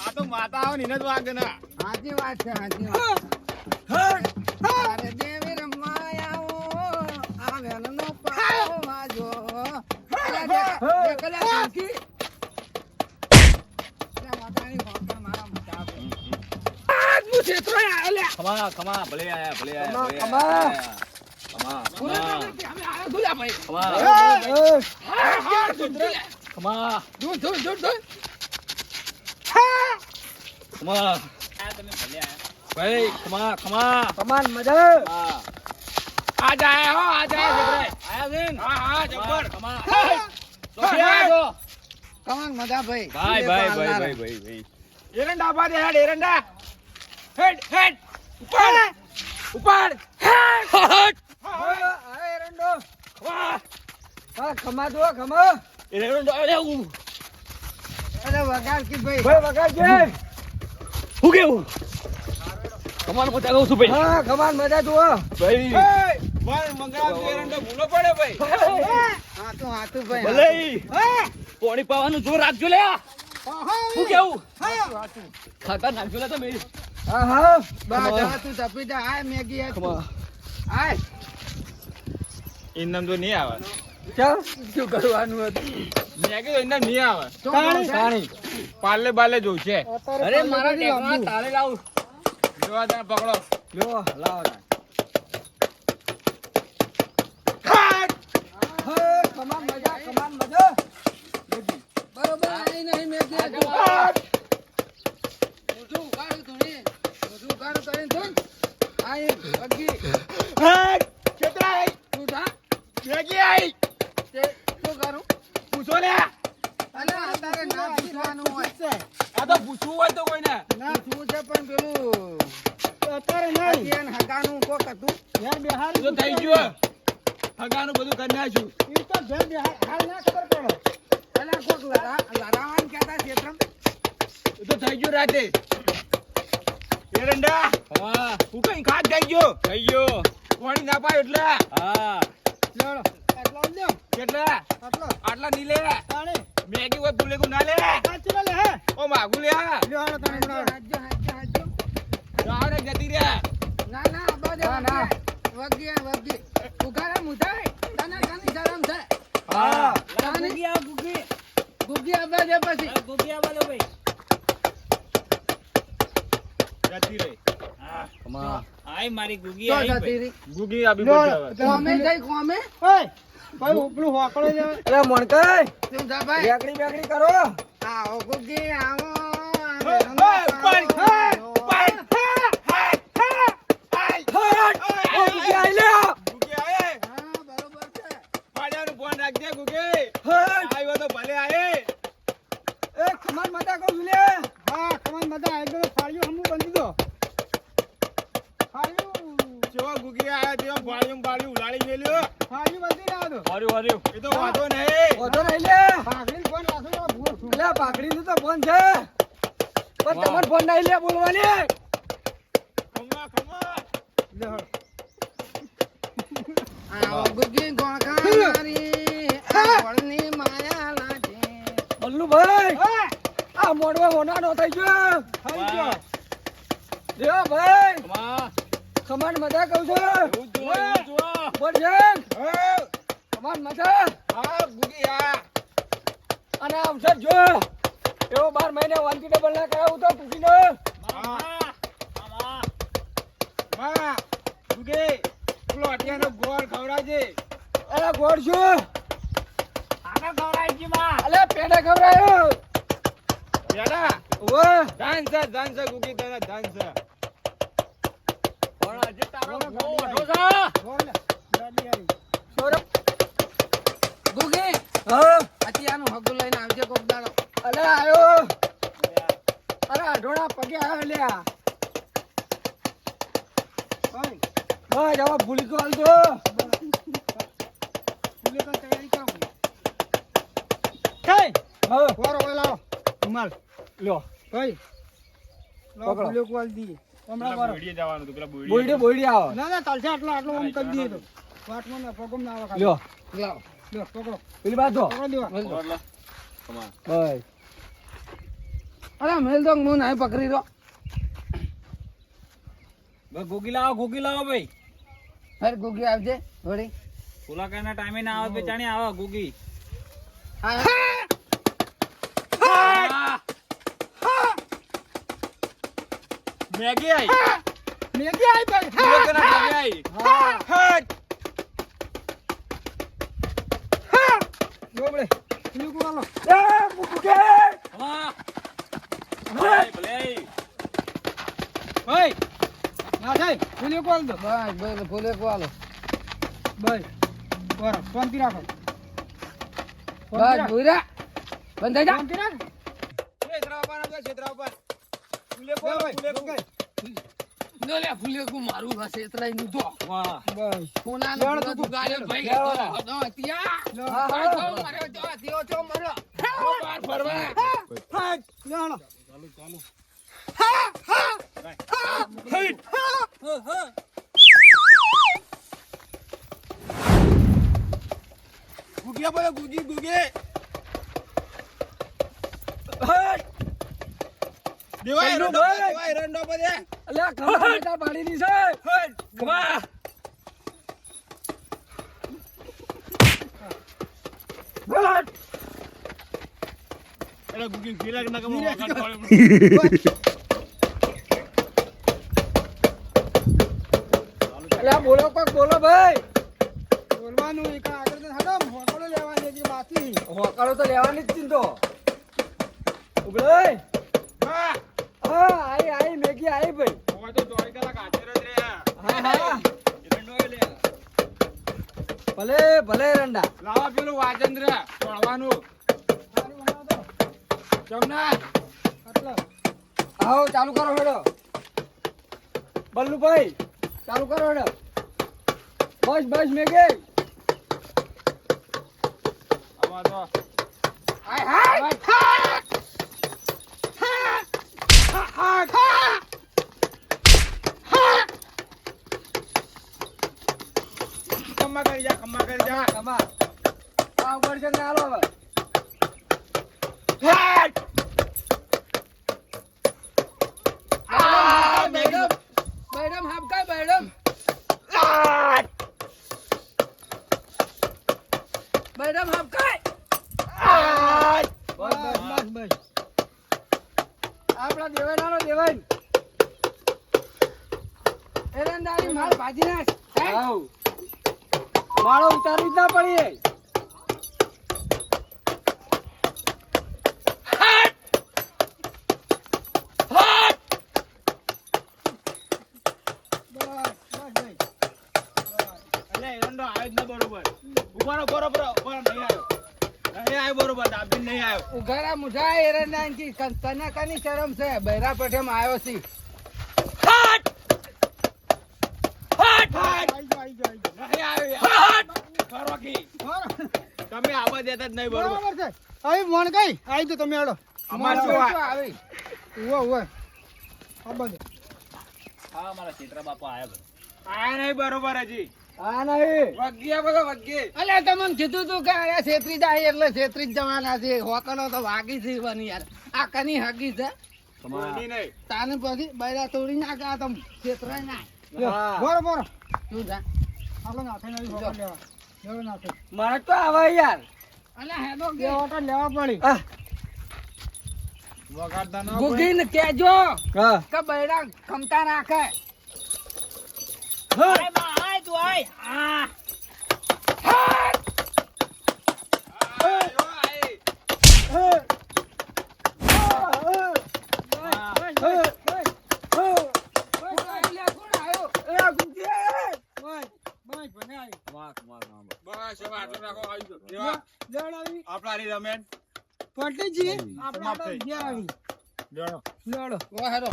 આ તો માતા આવે ને જ વાગે ના. સાચી વાત છે, સાચી વાત. અરે દેવી રમાયાઓ આ વેલનો પાવો વાજો. ખમા ખમા ભલે આયા ભલે આયા ખમા ખમા ખમા ભાઈ ખમા ખમા કમાન મજા. આ જાય હો આ જાય જબરે આયા છે. હા હા જબર ખમા સોફિયા જો કમાન મજા ભાઈ. ભાઈ ભાઈ ભાઈ ભાઈ ભાઈ ભાઈ એરંડા બાદે હેડ એરંડા હેડ હેડ ઉપર ઉપર હેડ એરંડો વાહ હા ખમા દો ખમા. એરંડા અરે હું અરે વગાડ કી ભાઈ. ભાઈ વગાડજે. હું કેવું કમાલ મજા કહું છું ભાઈ. હા કમાન મજા જુઓ ભાઈ પણ મંગળા એરંડો ભૂલો પડે ભાઈ. હાથું હાથું ભાઈ. ભલે પાણી પાવાનું જોર રાખજો લે. હું કેવું ખાતા નાખજો લે તમે. હા હા બા જા તું તપી જા. આય મેગી આય. ઇનામ તો નહીં આવે. ચાલ શું કરવાનું હતું. મેં કીધું ઇનામ નહીં આવે. પાણી પાલે બાલે જોઉં છે. અરે મારા ટેકમાં તારે લાવું. જોવા તને પકડો. લ્યો લાવો ના. કમાન મજા કમાન મજા. બરોબર આઈ નહીં મેગી આ જો. મોઢું ઉગાડું તું ને. મોઢું ઉગાડું કરીને તું. આઈ અગી છેતરાઈ તું જા. મેગી આઈ. તે શું કરું? પૂછો ને. અલે આ તારે ના પૂછવાનું હોય. આ તો પૂછવું હોય તો કોઈને. ના શું છે પણ પેલું અત્યારે નહીં હકીયન હકાનું કોક હતું. ઘેર બેહાર તો થઈ ગયું. હગાનું બધું કરી નાખ્યું. ઈ તો ઘેર બેહાર હાલ ના ખબર પડે. અલા કોક લડાવાન કહેતા ક્ષેત્રમ. એ તો થઈ ગયું રાતે. એરંડા હા હું કઈ ખાટ થઈ ગયો. થઈ ગયો. પાણી ના પાય એટલે હા લેવડો આટલો લ્યો કેટલા આટલો આટલા નહીં લે. પાણી મેગી હોય ભૂલેગું ના લે. આટલો લે હે ઓ માગું લે. લ્યો હાલો તને બનાવો. હાજો હાજો હાજો. રાવણે જતી રહ્યા. ના ના બધે વગી વગી ઉગાડા મુધાય. તને કની શરમ છે? હા ગુગી આ ગુગી. ગુગી આબા દે પછી. ગોપી આવા દો ભાઈ. જતી રહી. કમા આય મારી ગુગી તો આઈ જતી ભાઈ. રહી. ગુગી આપી લો, પડશે હવે. કોમે જઈ કોમે. ઓય ભાઈ ઉપલું હોકળો છે. અરે મણકાઈ તું જા ભાઈ. બેકડી બેકડી કરો. આવો ગુગી આવો. ઓ બીજી આઈ લે. ગુગી આયે. હા બરોબર છે. પાડ્યાનું ફોન રાખજે ગુગી. હે આવ્યો તો ભલે આયે. એ ખમાન મજા કહું છું લે. હા ખમાન મજા એકદમ ફાળ્યું હમું બંધી દો. ફાળ્યું જેવો ગુગી આયા તેવો ફાળ્યું ઉલાડી મેલ્યો. ફાળ્યું બંધી ના દો. હાર્યું હાર્યું. એ તો વાંધો નહીં. ઓધો નહીં લે. પાઘડીને ફોન રાખો તો ભૂલ છું. લે પાઘડીનું તો ફોન છે. પણ વાહ. તમાર ફોન નહીં લે બોલવાની. ખમા ખમા. લે હળ. આવો ગુગી ગોળખા મારી. આ ગોળની માયા લાગે. બલ્લુ ભાઈ આ મોડવા હોનાનો થઈ ગયો. થઈ ગયો. લ્યો ભાઈ કમા ખમાન મજા કહું છું. એવું જો એવું જો. બોલ છે હા ખમાન મજા. હા ગુગી આ. અને અવસર જો એવો 12 મહિને વાનગી ડબલ ના કરાવું તો પૂછીને. કમા કમા માં ગુગી પેલો અટિયાનો ગોળ ખવડાવજે. અરે ગોળ છું. આના ગોરાઈ જી માં. અલે પેડા ખવડાયો. પેડા ઓવે ધાન છે ગુગી તને ધાન છે. પણ આજે તારો બોલો, બહુ ગાડી મોટો છે. ગોળ લે. ગાડી આવી. સૌરભ ગુગી હા અત્યારનું હગું લઈને આવજે કોક દાડો. અલે આયો. અરે ઢોળા પગે આવ્યો લ્યા. ભાઈ ભાઈ જવા ભૂલી તો હાલતો. ભૂલી તો તૈયારી કરો. કઈ હા વારો ઓય લાવો. માલ લ્યો ભાઈ લો પકડો. ફૂલે કોલ દી હમણાં પેલા કરો બોયડીએ જવાનું હતું, પેલા બોયડીએ. બોયડી બોયડી આવો ના ના ચાલશે આટલો આટલો આમ કરી દઈએ તો વાટમાં ના પગમ ના આવે ખાલી. લ્યો લ્યો લ્યો પકડો પેલી બાજુ પકડો દેવા બોલ લો. કમા. ભાઈ અરે મેલ દો હું નહીં પકડી દો ભાઈ ગોગી લાવો ભાઈ અરે ગુગી આવજે વળી ફુલાકાના ટાઈમે ના આવે ભાઈ ચાણી આવે ગોગી હા મેગી આઈ મેગી આઈ ભાઈ ફુલાકાના ટાઈમે આઈ હટ ડોબળે ફૂલે કોલ એ મુકુકે હા ભલે ભલે ભાઈ ના થાય ફૂલે કોલ દો બસ ભાઈ ફૂલે કોલ ભાઈ બરાબર શાંતિ રાખો બસ ભૂરા બંધ થઈ જા શાંતિ રાખ છેતરા ઉપર આપજો, છેતરા ઉપર. ફૂલે કોલ, ફૂલે કોલ. નો લે ફૂલે કો મારું હશે એતરાઈ નું તો વાહ બસ કોના નો તું ગાલે ભાઈ નો ત્યાં હા, હા. મારે જો તેઓ છો મારો બાર ફરવા લેવાનો ગુગીયા બોલો, ગુગી, ગુગી. દેવાય, કલ્લુ રંડો ભાઈ. પર, દેવાય, રંડો પર દે. અલ્યા ખબર બેટા પાડીની છે વાહ બટ અરે ગુગી, ફીલા ના કમો, વખત પડે. અલ્યા બોલો કોક બોલો ભાઈ બોલવાનું એક આગળ તો હડો મોકળો લેવાની હતી બાકી હોકાળો તો લેવાની જ ચિંતો ઉભરે હા, હા આઈ મેગી આઈ ભાઈ હવે તો 24 કલાક હાજર જ રહ્યા. હા હા રંડો લે. ભલે ભલે રંડા લાવા પેલું વાજેન્દ્ર, તોડવાનું. સારું બનાવો તો જમના. આટલો આવો ચાલુ કરો હેડો બલ્લુભાઈ ચાલુ કરો હેડો બસ બસ મેગી આવા તો. હાય હાય ખમ્મા કરી જા, ખમ્મા કરી જા. કમા આ ઉપર છે ને આલો હવે મેડમ મેડમ હાફ કા મેડમ મેડમ હાફ કા બસ બસ બસ આપડા દેવાનાનો દેવાય એરંડાની માલ ભાજી નાખ આવ માળો ઉતારવી જ ના પડી અલે એરંડો આવ્યો જ ન બરોબર. ઉભારો, બરોબર, ઉભારો, નહીં આવ્યો. નહીં આવ્યો બરોબર, દાબીને નહીં આવ્યો. ઉઘાડા મુઠા એરંડાની તને કની શરમ છે બૈરા પઠેમ આવ્યો છે નહીં આવ્યો યાર. ફરવાકી. તમે આવા દેતા જ નહીં બરોબર. બરાબર છે હવે મોણ કઈ આવી તો તમે હેડો અમાર શું આવી ઉવો ઉવો આ બધું હા મારા ચિત્રા બાપા આયા આયા નહીં બરોબર હજી. આ નહીં વગ્યા બધો વગ્યે. અલ્યા તમને કીધું તું કે આ છેતરી જાય એટલે છેતરી જ જવાના છે હોકલો તો વાગી છે બની યાર આ કની હગી છે કોઈની નહીં. તાને પછી બૈરા તોડી નાખ્યા તમ છેતરાય ના હા. બોરો બોરો તું જા આપણે નાખે નહીં હોકલ લેવા લેવો નાખે મારે તો આવે યાર અલ્યા હેડો કે ઓટો લેવા પડી આ વગાડતા ન ગુગીને કહેજો હા કે બૈરા ખમતા નાખે આય માં આય તું આય આ બસ હવે આટલું રાખો, આવી ગયો. જેવા આપણા હારી રમેન. પટી જી સમાપ્ત થઈ. આપણે લેવાનો. લડો ઓ હેડો